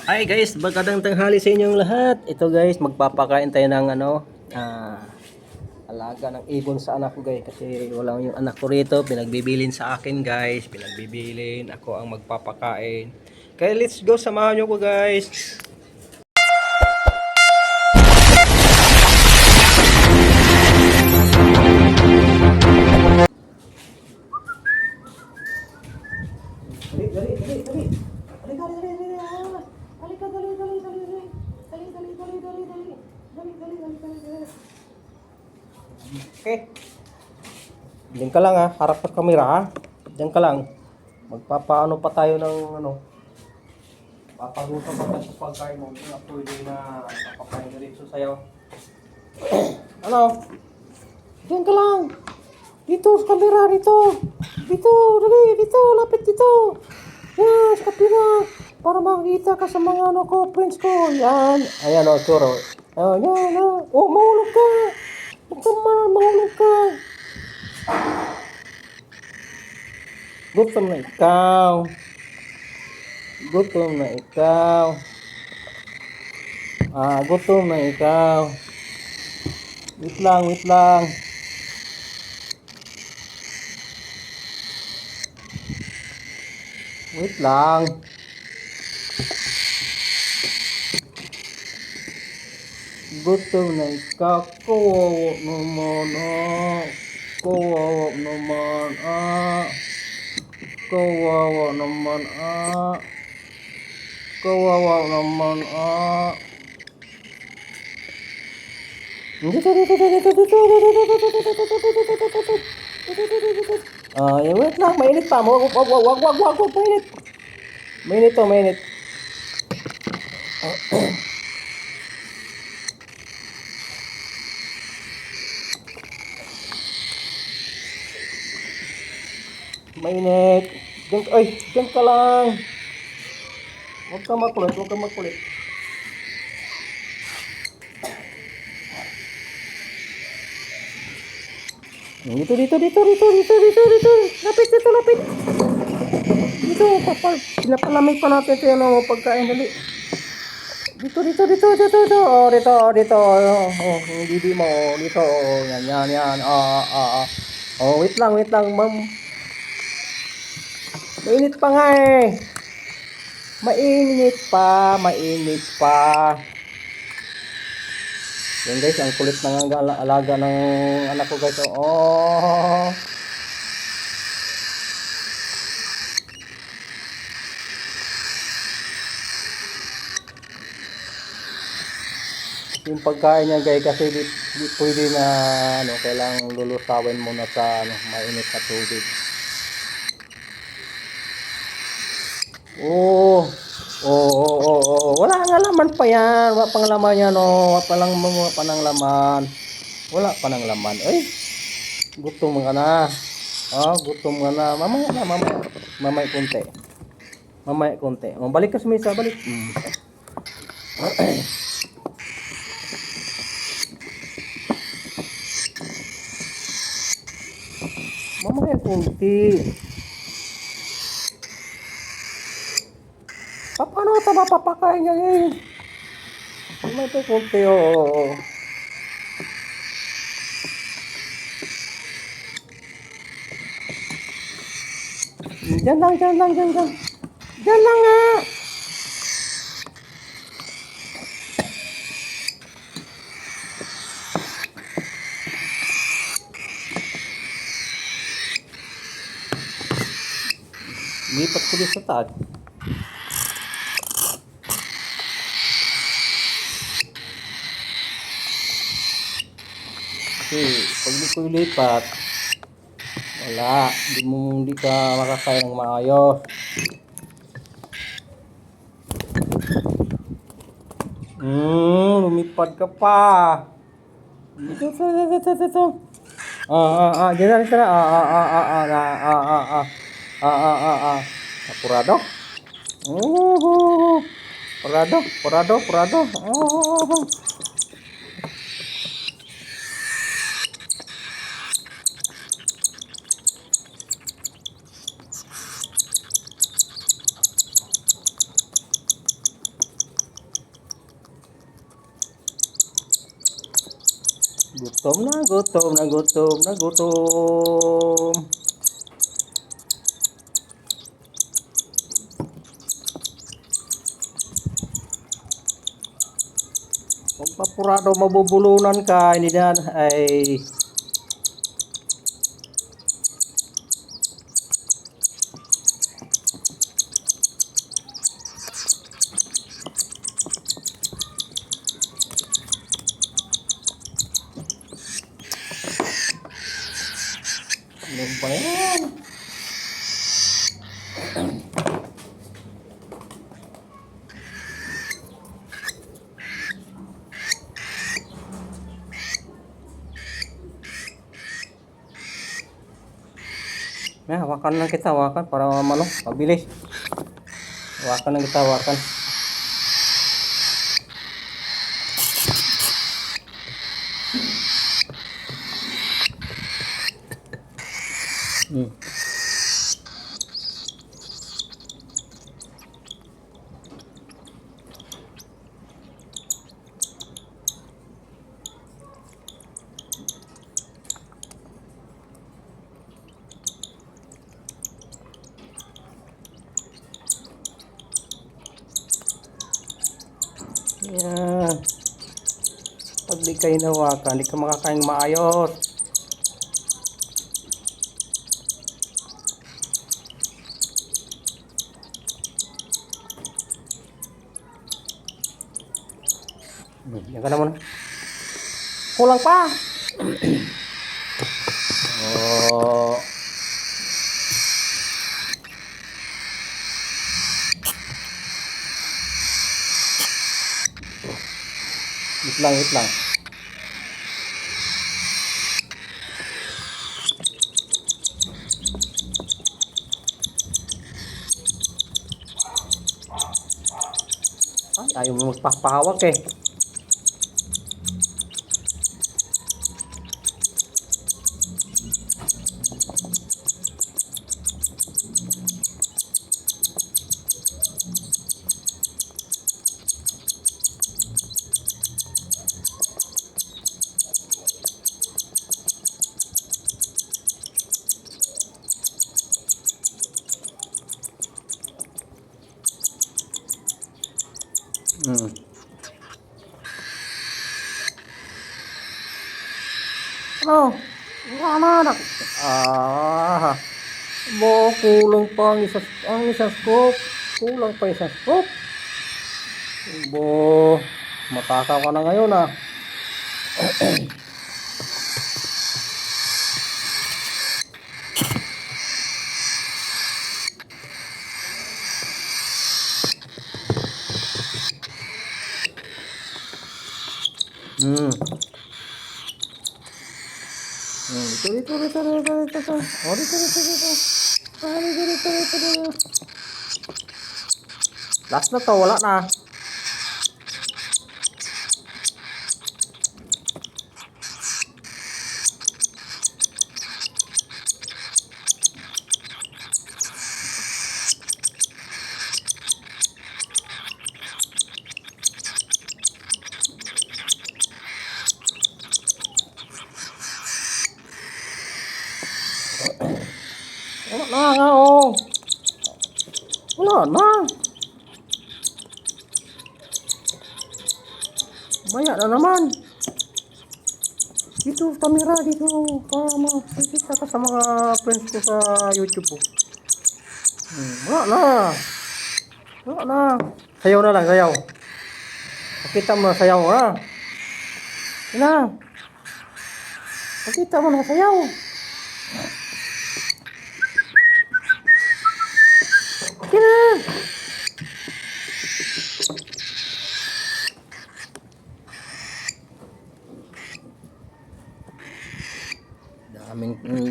Hi guys, magandang tanghali sa inyong lahat. Ito guys, magpapakain tayo ng alaga ng ibon sa anak ko guys. Kasi wala yung anak ko rito, pinagbibilin sa akin guys. Pinagbibilin, ako ang magpapakain. Kaya let's go, samahan nyo ko guys. Dali, dali, dali, dali. Dali, dali, dali, dali. Dali, dali, dali, dali, dali. Dali, dali, dali, dali, dali. Dali, dali, dali, dali, dali. Okay. Diyan ka lang ha, harap sa kamera ha. Diyan ka lang. Magpapaano pa tayo ng papaguto pa tayo sa pagkain mo. Hindi na pwede na papakain diretso sa'yo. Ano? Diyan ka lang. Dito sa kamera, dito. Dito, dali, dito, lapit dito. Yan, sa kamera. Para makikita ka sa mga friends ko. Yan. Ayan o, churo. Ayan, yan o. Oh, mahulog ka. Huwag ka mahulog ka. Gutom na ikaw. Gutom na ikaw. Gutom na ikaw. Wait lang, wait lang. Wait lang. Gutom na ikaw. Kawawa naman Kawawa naman Kawawa naman Kawawa naman Dito, dito, dito, dito, dito, dito. Wait lang, mainit pa. Wag, mainit. Mainit to, mainit. Mainit. Diyan ka lang. Huwag ka makulit. Dito. Lapit. Dito, pinapalamig pa natin ito yung pagkain. Dali. Dito. Dito. Hindi mo. Dito. Yan. Wait lang, ma'am. Mainit pa nga eh. Mainit pa. Yan guys, ang kulit ng alaga ng anak ko guys. Oh. Yung pagkain niya guys, kasi di pwede na kailangang lulusawin muna sa mainit na tubig. Oh. Wala nga laman pa yan. Wala pang laman yan Wala pa nang laman. Wala pa nang laman. Gutom ka na. Gutom ka na. Mamaya konti. Balik ka sa mesa, balik. Mamaya konti. Paano ito mapapakain niya eh? Mamaya ito konti Diyan lang. Diyan lang nga. Lipat ko din sa taas. Kasi pag di ko ilipat, wala. Hindi ka makakain ng maayos. Lumipad ka pa. Dito. Diyan na. Apurado. Purado. Gutom na, gutom na, gutom na, gutom. Kung papurado mabubulunan ka, hindi na ay ano ba yan? Hawakan lang kita, hawakan para ano, mabilis. Hawakan lang kita, hawakan. Yan. Pag di kayo nawakan, di ka makakain maayos. Yan ka na muna. Kulang pa. Oh. Wait lang, wait lang. Ay, ayaw mo magpapahawak eh. Ano? Anak. Kulang pa ang isang scoop. Kulang pa isang scoop. Matakaw ka na ngayon ah. Dito. Oh, dito. Dito. Last na to, wala na. Wala na nga oh. Wala na. Maya na naman. Dito, kamera dito. Para makikita ka sa mga friends ko sa YouTube po. Wala na. Sayaw na lang, sayaw. Pakita mo na sayaw ha. Yan na. Pakita mo na sayaw. Kina.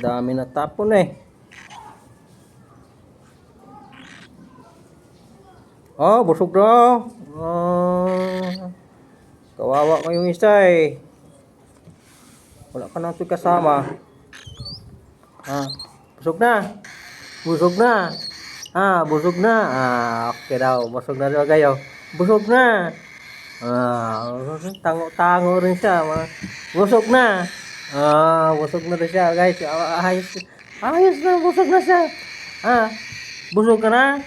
Dami na tapon eh. Oh, busog na. Kawawa kayong isa eh. Wala ka nang kasama. Busog na. Busog na. Okay daw. Busog na daw kayo. Busog na. Tango-tango rin siya. Busog na. Busog na rin siya, guys. Ayos. Ayos na, busog na siya. Busog ka na?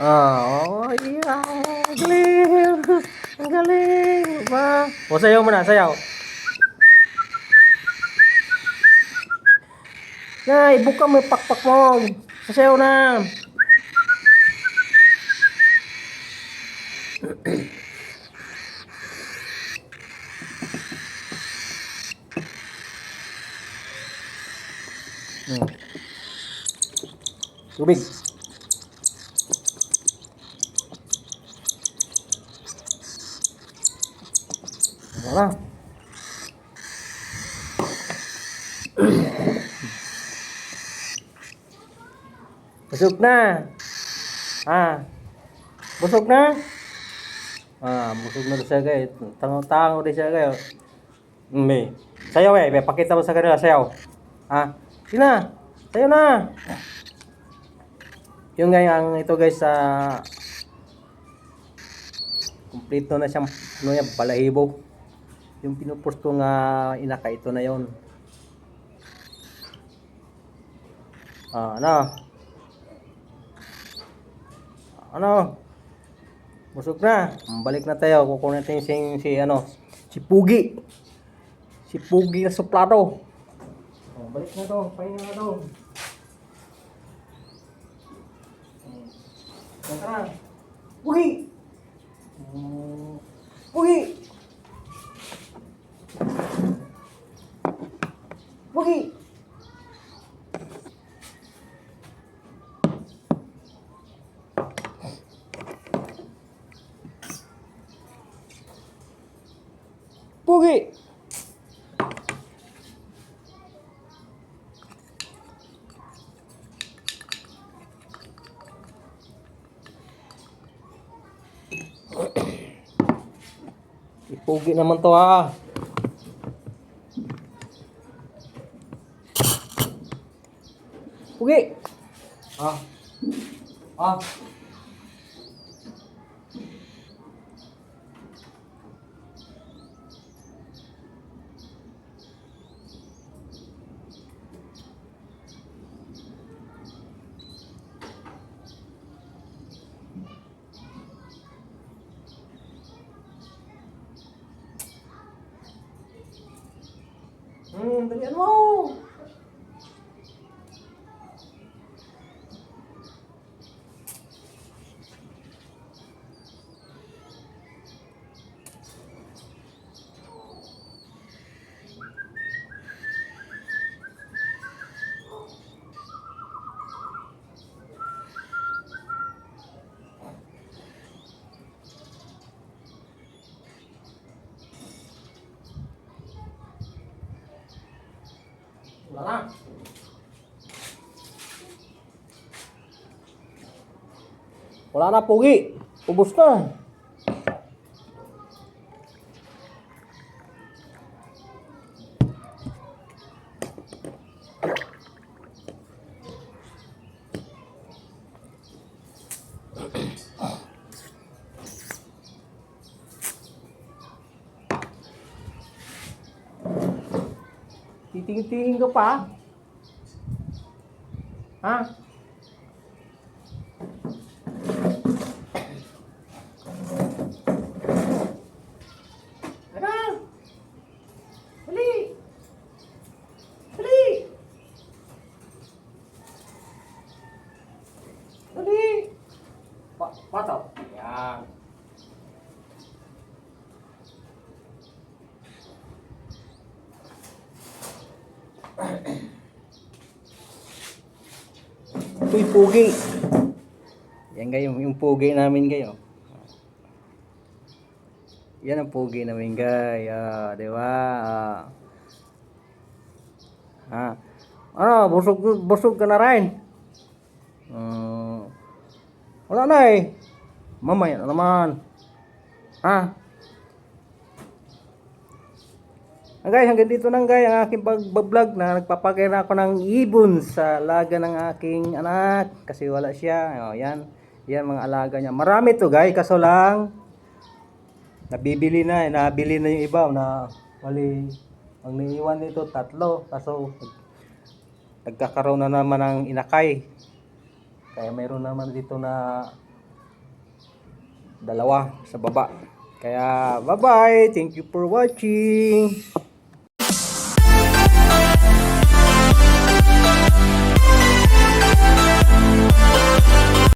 Yeah. Ang galing. Ang galing. Sayaw mo na, sayaw. Ibuka mo yung pakpak mo. Sayaw na. Tubig. Wala. Busog na. Busog na. Busog na siya, guys. Tango-tango din siya, guys. Sayaw pakita mo sa kanila, sayaw. Sige na. Sayaw na. Yung ang ito, guys, kumpleto na siyang balahibo. Yung pinupost ko nga inaka, ito na yon. Ano? Busog na. Balik na tayo. Kukunin natin si Pugi. Si Pugi na suplado. Balik na to. Pahinga na to. Tara. Pugi. Pugi. Pugi. Pugi. Pugi naman to Pugi. Dalian mo. Wala na. Wala na, Pugi. Ubus na. Titingin ka pa? Ano? Dali! Dali! Dali! Pataw. Yan. Ito'y pugi. Yan kayo, yung pugi namin kayo. Yan ang pugi namin guys. Di ba? Busog ka na rin. Wala na eh. Mamaya na naman. Guys, hanggang dito lang guys ang aking pag-vlog na nagpapakita ako ng ibon sa alaga ng aking anak kasi wala siya. Yan mga alaga niya. Marami to guys, kaso lang nabili na yung iba na mali. Ang naiwan nito 3, kaso nagkakaroon na naman ng inakay. Kaya mayroon naman dito na 2 sa baba. Kaya bye-bye. Thank you for watching.